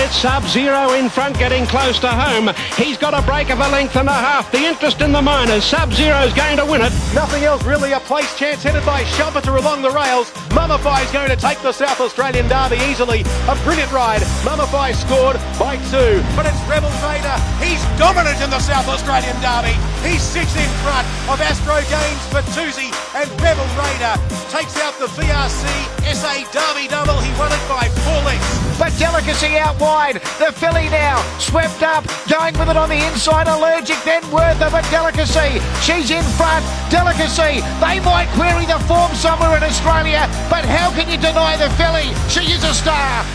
It's Sub-Zero in front, getting close to home. He's got a break of a length and a half. The interest in the minors. Sub-Zero's going to win it. Nothing else really. A place chance headed by Shumpiter along the rails. Mummify is going to take the South Australian Derby easily. A brilliant ride. Mummify scored by 2. But it's Rebel Raider. He's dominant in the South Australian Derby. He sits in front of Astro Games for Tuesday, and Rebel Raider takes out the VRC SA Derby double. He won it by 4 lengths. But Delicacy out wide. The filly now swept up, going with it on the inside. Allergic, then Werther, but Delicacy, she's in front. Delicacy, they might query the form somewhere in Australia, but how can you deny the filly? She is a star.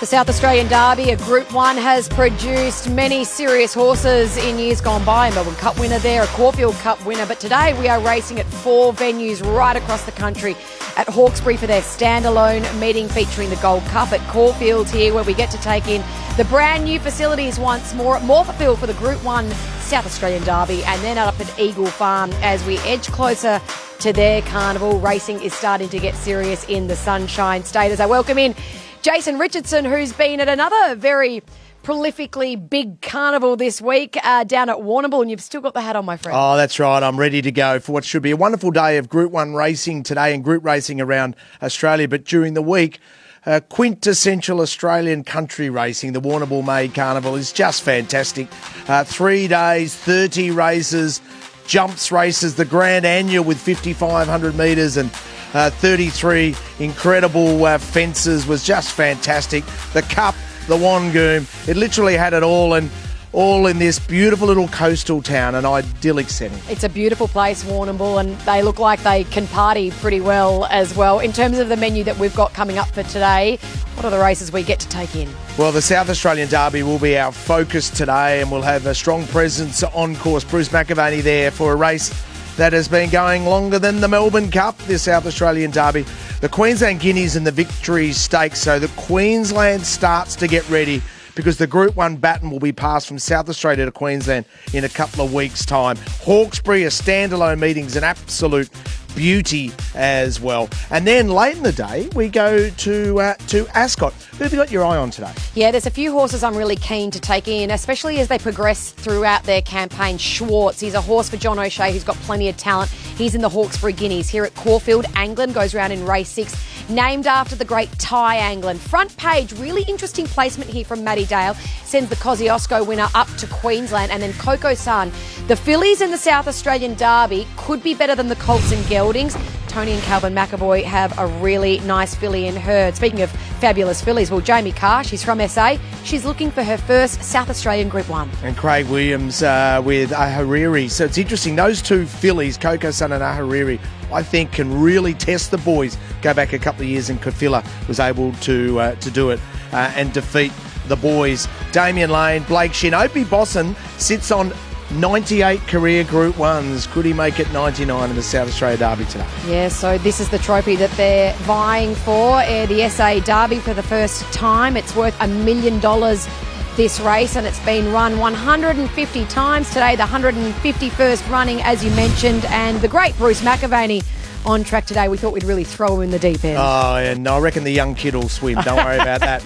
The South Australian Derby, a Group 1, has produced many serious horses in years gone by. A Melbourne Cup winner there, a Caulfield Cup winner. But today we are racing at 4 venues right across the country. At Hawkesbury for their standalone meeting featuring the Gold Cup. At Caulfield here, where we get to take in the brand new facilities once more. At MORPHETTVILLE for the Group 1 South Australian Derby. And then up at Eagle Farm as we edge closer to their carnival. Racing is starting to get serious in the Sunshine State as I welcome in Jason Richardson, who's been at another very prolifically big carnival this week down at Warrnambool, and you've still got the hat on, my friend. Oh, that's right. I'm ready to go for what should be a wonderful day of Group 1 racing today and group racing around Australia. But during the week, quintessential Australian country racing, the Warrnambool Maid Carnival, is just fantastic. 3 days, 30 races, jumps races, the Grand Annual with 5,500 metres and 33 incredible fences was just fantastic. The Cup, the Wangoom, it literally had it all in this beautiful little coastal town, an idyllic setting. It's a beautiful place, Warrnambool, and they look like they can party pretty well as well. In terms of the menu that we've got coming up for today, what are the races we get to take in? Well, the South Australian Derby will be our focus today, and we'll have a strong presence on course. Bruce McAvaney there for a race that has been going longer than the Melbourne Cup, the South Australian Derby. The Queensland Guineas and the Victory Stakes. So the Queensland starts to get ready because the Group 1 baton will be passed from South Australia to Queensland in a couple of weeks' time. Hawkesbury, a standalone meeting, is an absolute beauty as well. And then late in the day, we go to Ascot. Who have you got your eye on today? Yeah, there's a few horses I'm really keen to take in, especially as they progress throughout their campaign. Schwartz, he's a horse for John O'Shea who's got plenty of talent. He's in the Hawkesbury Guineas. Here at Caulfield, Angland goes round in race 6, named after the great Ty Angland. Front page, really interesting placement here from Matty Dale. Sends the Kosciuszko winner up to Queensland. And then Coco Sun. The fillies in the South Australian Derby could be better than the Colts and Geldings. Tony and Calvin McAvoy have a really nice filly in herd. Speaking of fabulous fillies, well, Jamie Carr, she's from SA. She's looking for her first South Australian Group 1. And Craig Williams with Ahariri. So it's interesting, those two fillies, Coco Sun and Ahariri, I think can really test the boys. Go back a couple of years and Kafilla was able to do it and defeat the boys. Damien Lane, Blake Shin. Opie Bosson sits on 98 career Group 1s. Could he make it 99 in the South Australia Derby today? Yeah, so this is the trophy that they're vying for. The SA Derby for the first time. It's worth $1 million this race, and it's been run 150 times today, the 151st running, as you mentioned, and the great Bruce McAvaney on track today. We thought we'd really throw him in the deep end. Oh, and I reckon the young kid will swim. Don't worry about that.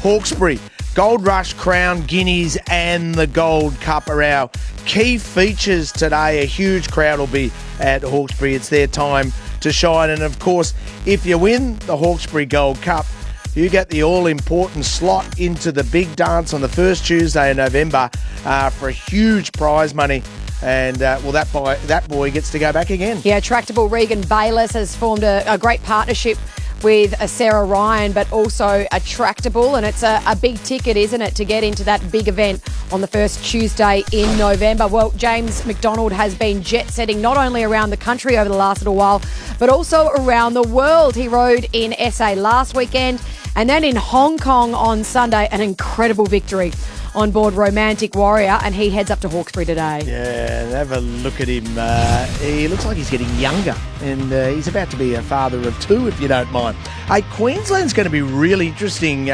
Hawkesbury, Gold Rush, Crown, Guineas and the Gold Cup are our key features today. A huge crowd will be at Hawkesbury. It's their time to shine. And, of course, if you win the Hawkesbury Gold Cup, you get the all-important slot into the big dance on the first Tuesday in November for a huge prize money. And, that boy gets to go back again. Yeah, Tractable Regan Bayliss has formed a great partnership with Sarah Ryan, but also a Tractable, and it's a big ticket, isn't it, to get into that big event on the first Tuesday in November. Well, James McDonald has been jet-setting not only around the country over the last little while, but also around the world. He rode in SA last weekend, and then in Hong Kong on Sunday, an incredible victory on board Romantic Warrior, and he heads up to Hawkesbury today. Yeah, have a look at him. He looks like he's getting younger, and he's about to be a father of 2, if you don't mind. Hey, Queensland's going to be really interesting.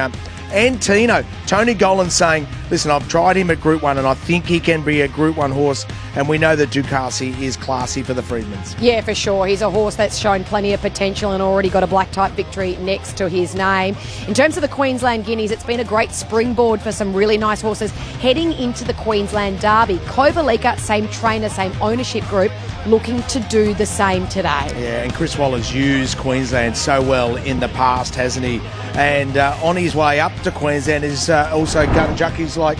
Antino, Tony Golan's saying, listen, I've tried him at Group 1 and I think he can be a Group 1 horse, and we know that Ducasi is classy for the Freedmans. Yeah, for sure. He's a horse that's shown plenty of potential and already got a black type victory next to his name. In terms of the Queensland Guineas, it's been a great springboard for some really nice horses heading into the Queensland Derby. Kovalika, same trainer, same ownership group, looking to do the same today. Yeah, and Chris Waller's used Queensland so well in the past, hasn't he? And on his way up to Queensland is also gun jockeys like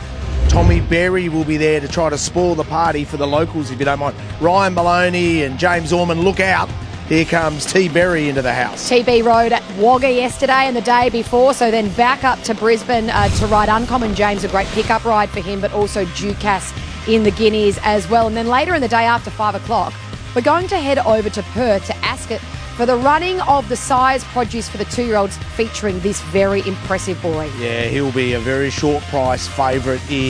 Tommy Berry will be there to try to spoil the party for the locals, if you don't mind. Ryan Maloney and James Orman, look out. Here comes T. Berry into the house. TB rode at Wagga yesterday and the day before, so then back up to Brisbane to ride Uncommon James, a great pickup ride for him, but also Ducas in the Guineas as well. And then later in the day after 5 o'clock, we're going to head over to Perth to Ascot for the running of the size produce for the 2-year-olds, featuring this very impressive boy. Yeah, he'll be a very short price favourite in